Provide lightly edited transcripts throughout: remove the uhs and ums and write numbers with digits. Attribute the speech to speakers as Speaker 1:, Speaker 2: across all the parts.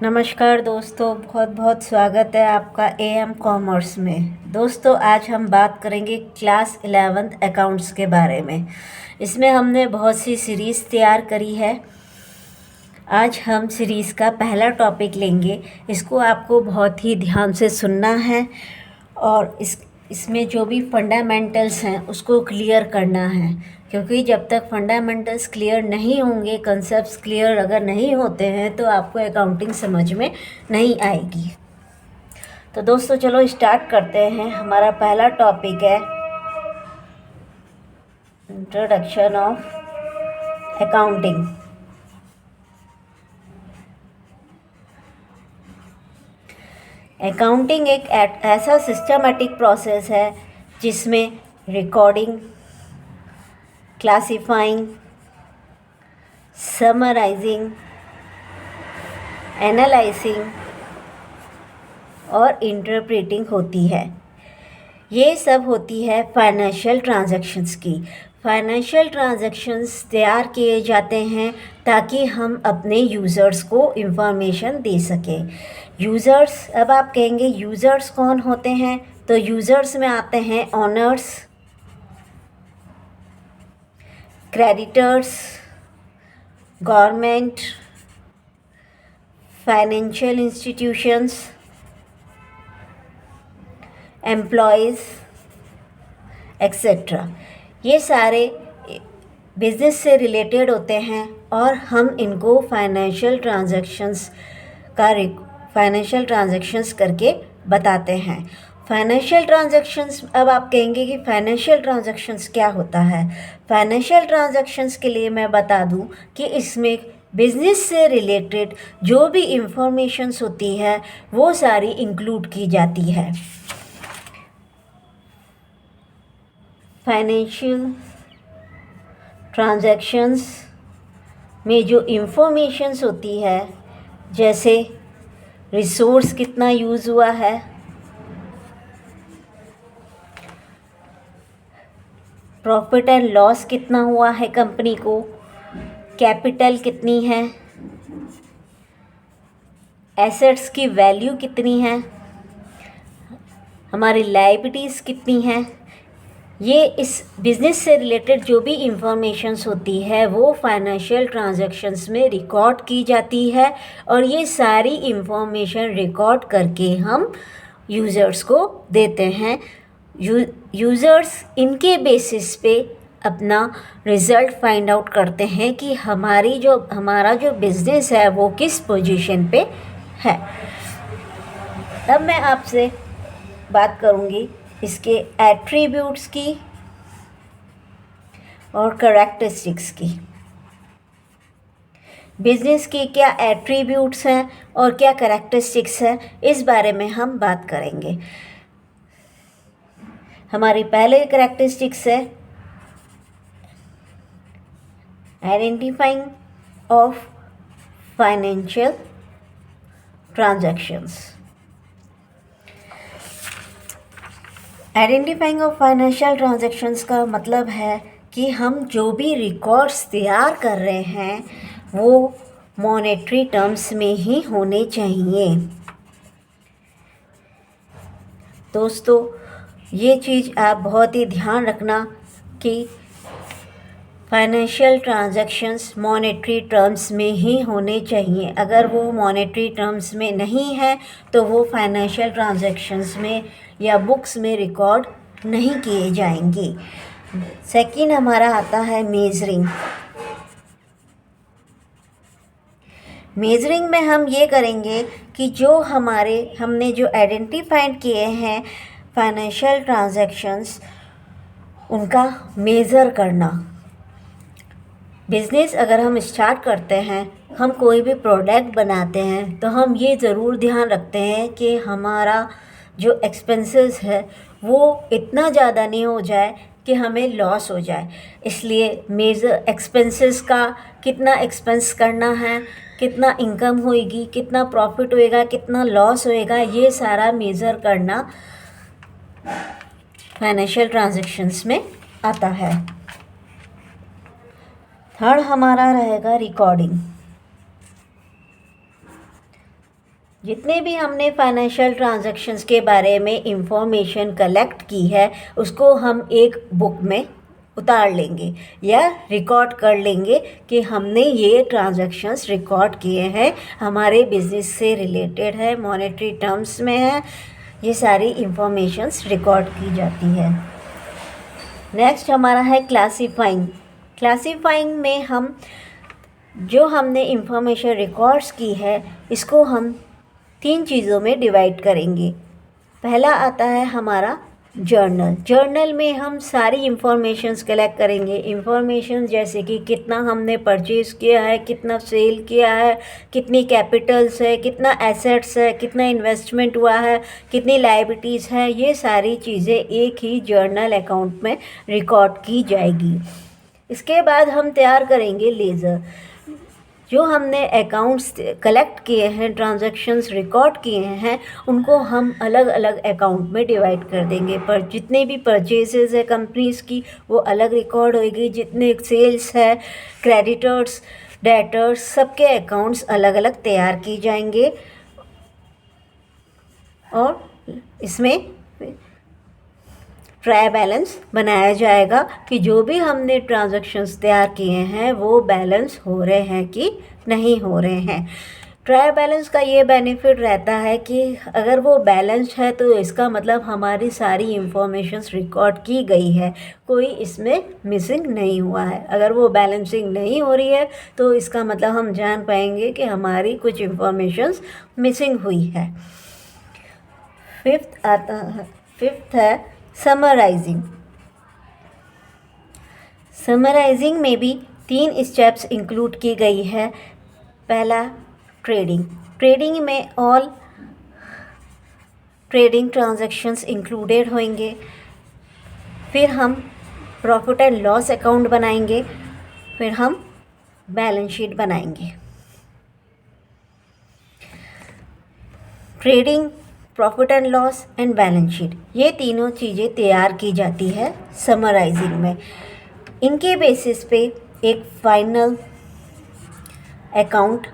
Speaker 1: नमस्कार दोस्तों, बहुत बहुत स्वागत है आपका एएम कॉमर्स में। दोस्तों, आज हम बात करेंगे क्लास 11th अकाउंट्स के बारे में। इसमें हमने बहुत सी सीरीज़ तैयार करी है। आज हम सीरीज़ का पहला टॉपिक लेंगे। इसको आपको बहुत ही ध्यान से सुनना है और इसमें जो भी फंडामेंटल्स हैं उसको क्लियर करना है, क्योंकि जब तक फंडामेंटल्स क्लियर नहीं होंगे, कंसेप्ट्स क्लियर अगर नहीं होते हैं तो आपको अकाउंटिंग समझ में नहीं आएगी। तो दोस्तों चलो स्टार्ट करते हैं। हमारा पहला टॉपिक है इंट्रोडक्शन ऑफ अकाउंटिंग। अकाउंटिंग एक ऐसा सिस्टमेटिक प्रोसेस है जिसमें रिकॉर्डिंग, क्लासिफाइंग, समराइजिंग, एनालाइजिंग और इंटरप्रेटिंग होती है। ये सब होती है फाइनेंशियल ट्रांजैक्शंस की। फाइनेंशियल ट्रांजैक्शंस तैयार किए जाते हैं ताकि हम अपने यूज़र्स को इंफॉर्मेशन दे सकें। यूज़र्स, अब आप कहेंगे यूज़र्स कौन होते हैं, तो यूज़र्स में आते हैं honours, creditors, government, financial institutions, employees etcetera. ये सारे बिज़नेस से रिलेटेड होते हैं और हम इनको फाइनेंशियल ट्रांजैक्शंस करके बताते हैं। फाइनेंशियल ट्रांजैक्शंस, अब आप कहेंगे कि फाइनेंशियल ट्रांजैक्शंस क्या होता है। फाइनेंशियल ट्रांजैक्शंस के लिए मैं बता दूं कि इसमें बिज़नेस से रिलेटेड जो भी इंफॉर्मेशंस होती है वो सारी इंक्लूड की जाती है। फाइनेंशियल ट्रांजैक्शंस में जो इंफॉर्मेशंस होती है, जैसे रिसोर्स कितना यूज़ हुआ है, प्रॉफिट एंड लॉस कितना हुआ है कंपनी को, कैपिटल कितनी है, एसेट्स की वैल्यू कितनी है, हमारी लायबिलिटीज़ कितनी हैं, ये इस बिज़नेस से रिलेटेड जो भी इंफॉर्मेशंस होती है वो फाइनेंशियल ट्रांजैक्शंस में रिकॉर्ड की जाती है। और ये सारी इंफॉर्मेशन रिकॉर्ड करके हम यूज़र्स को देते हैं। यूज़र्स इनके बेसिस पे अपना रिज़ल्ट फाइंड आउट करते हैं कि हमारा जो बिज़नेस है वो किस पोजीशन पे है। अब मैं आपसे बात करूँगी इसके एट्रीब्यूट्स की और कैरेक्टरिस्टिक्स की। बिज़नेस के क्या एट्रीब्यूट्स हैं और क्या कैरेक्टरिस्टिक्स हैं, इस बारे में हम बात करेंगे। हमारी पहले कैरेक्टरिस्टिक्स है identifying of financial transactions. Identifying of financial transactions का मतलब है कि हम जो भी रिकॉर्ड्स तैयार कर रहे हैं वो मॉनेटरी टर्म्स में ही होने चाहिए। दोस्तों, ये चीज़ आप बहुत ही ध्यान रखना कि फाइनेंशियल ट्रांजैक्शंस मॉनेटरी टर्म्स में ही होने चाहिए। अगर वो मॉनेटरी टर्म्स में नहीं है तो वो फाइनेंशियल ट्रांजैक्शंस में या बुक्स में रिकॉर्ड नहीं किए जाएंगे। सेकंड हमारा आता है मेजरिंग। मेजरिंग में हम ये करेंगे कि जो हमने जो आइडेंटिफाइड किए हैं फाइनेंशियल ट्रांजैक्शंस, उनका मेज़र करना। बिज़नेस अगर हम स्टार्ट करते हैं, हम कोई भी प्रोडक्ट बनाते हैं, तो हम ये ज़रूर ध्यान रखते हैं कि हमारा जो एक्सपेंसेस है वो इतना ज़्यादा नहीं हो जाए कि हमें लॉस हो जाए। इसलिए मेजर एक्सपेंसेस का, कितना एक्सपेंस करना है, कितना इनकम होएगी, कितना प्रॉफिट होएगा, कितना लॉस होएगा, ये सारा मेज़र करना फाइनेंशियल ट्रांजैक्शंस में आता है। थर्ड हमारा रहेगा रिकॉर्डिंग। जितने भी हमने फाइनेंशियल ट्रांजैक्शंस के बारे में इंफॉर्मेशन कलेक्ट की है उसको हम एक बुक में उतार लेंगे या रिकॉर्ड कर लेंगे कि हमने ये ट्रांजैक्शंस रिकॉर्ड किए हैं, हमारे बिजनेस से रिलेटेड है, मॉनेटरी टर्म्स में है, ये सारी इंफॉर्मेशंस रिकॉर्ड की जाती है। नेक्स्ट हमारा है क्लासीफाइंग। क्लासीफाइंग में हम जो हमने इंफॉर्मेशन रिकॉर्ड्स की है इसको हम 3 चीज़ों में डिवाइड करेंगे। पहला आता है हमारा जर्नल। जर्नल में हम सारी इंफॉर्मेशंस कलेक्ट करेंगे। इंफॉर्मेशन जैसे कि कितना हमने परचेज़ किया है, कितना सेल किया है, कितनी कैपिटल्स है, कितना एसेट्स है, कितना इन्वेस्टमेंट हुआ है, कितनी लायबिलिटीज़ है, ये सारी चीज़ें एक ही जर्नल अकाउंट में रिकॉर्ड की जाएगी। इसके बाद हम तैयार करेंगे लेज़र। जो हमने अकाउंट्स कलेक्ट किए हैं, ट्रांजैक्शंस रिकॉर्ड किए हैं, उनको हम अलग अलग अकाउंट में डिवाइड कर देंगे। पर जितने भी परचेजेस है कंपनीज़ की वो अलग रिकॉर्ड होएगी, जितने सेल्स है, क्रेडिटर्स, डेटर्स, सबके अकाउंट्स अलग अलग तैयार किए जाएंगे और इसमें ट्रायल बैलेंस बनाया जाएगा कि जो भी हमने ट्रांजैक्शंस तैयार किए हैं वो बैलेंस हो रहे हैं कि नहीं हो रहे हैं। ट्रायल बैलेंस का ये बेनिफिट रहता है कि अगर वो बैलेंस है तो इसका मतलब हमारी सारी इंफॉर्मेशंस रिकॉर्ड की गई है, कोई इसमें मिसिंग नहीं हुआ है। अगर वो बैलेंसिंग नहीं हो रही है तो इसका मतलब हम जान पाएंगे कि हमारी कुछ इंफॉर्मेशंस मिसिंग हुई है। फिफ्थ है समराइजिंग। समराइजिंग में भी 3 स्टेप्स इंक्लूड की गई है। पहला ट्रेडिंग। ट्रेडिंग में ऑल ट्रेडिंग ट्रांजैक्शंस इंक्लूडेड होंगे। फिर हम प्रॉफिट एंड लॉस अकाउंट बनाएंगे, फिर हम बैलेंस शीट बनाएंगे। Trading, profit and loss and balance sheet, ये तीनों चीज़ें तैयार की जाती है समराइजिंग में। इनके बेसिस पे एक फाइनल अकाउंट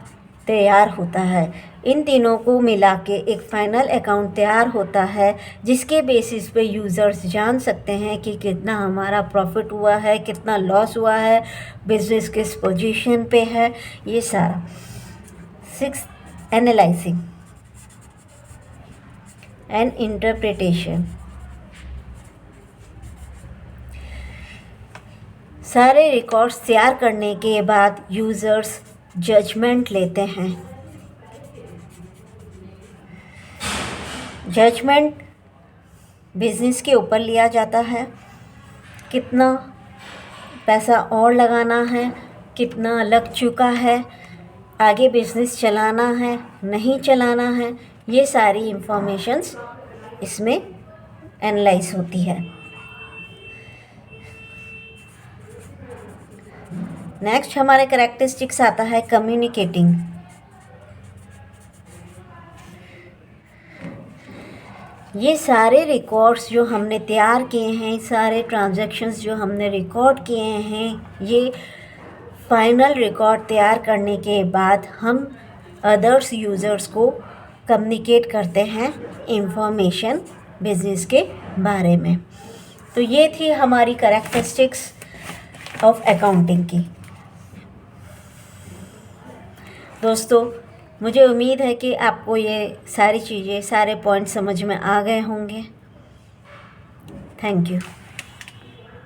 Speaker 1: तैयार होता है। इन तीनों को मिला के एक फाइनल अकाउंट तैयार होता है जिसके बेसिस पे यूज़र्स जान सकते हैं कि कितना हमारा प्रॉफिट हुआ है, कितना लॉस हुआ है, बिजनेस किस पोजीशन पे है, ये सारा। 6, एनालाइजिंग एंड इंटरप्रिटेशन। सारे रिकॉर्ड्स तैयार करने के बाद यूज़र्स जजमेंट लेते हैं। जजमेंट बिजनेस के ऊपर लिया जाता है, कितना पैसा और लगाना है, कितना लग चुका है, आगे बिजनेस चलाना है, नहीं चलाना है, ये सारी इंफॉर्मेशंस इसमें एनालाइज होती है। नेक्स्ट हमारे कैरेक्टरिस्टिक्स आता है कम्युनिकेटिंग। ये सारे रिकॉर्ड्स जो हमने तैयार किए हैं, सारे ट्रांजैक्शंस जो हमने रिकॉर्ड किए हैं, ये फाइनल रिकॉर्ड तैयार करने के बाद हम अदर्स यूज़र्स को कम्युनिकेट करते हैं इंफॉर्मेशन बिजनेस के बारे में। तो ये थी हमारी कैरेक्टरिस्टिक्स ऑफ अकाउंटिंग की। दोस्तों, मुझे उम्मीद है कि आपको ये सारी चीज़ें, सारे पॉइंट समझ में आ गए होंगे। Thank you.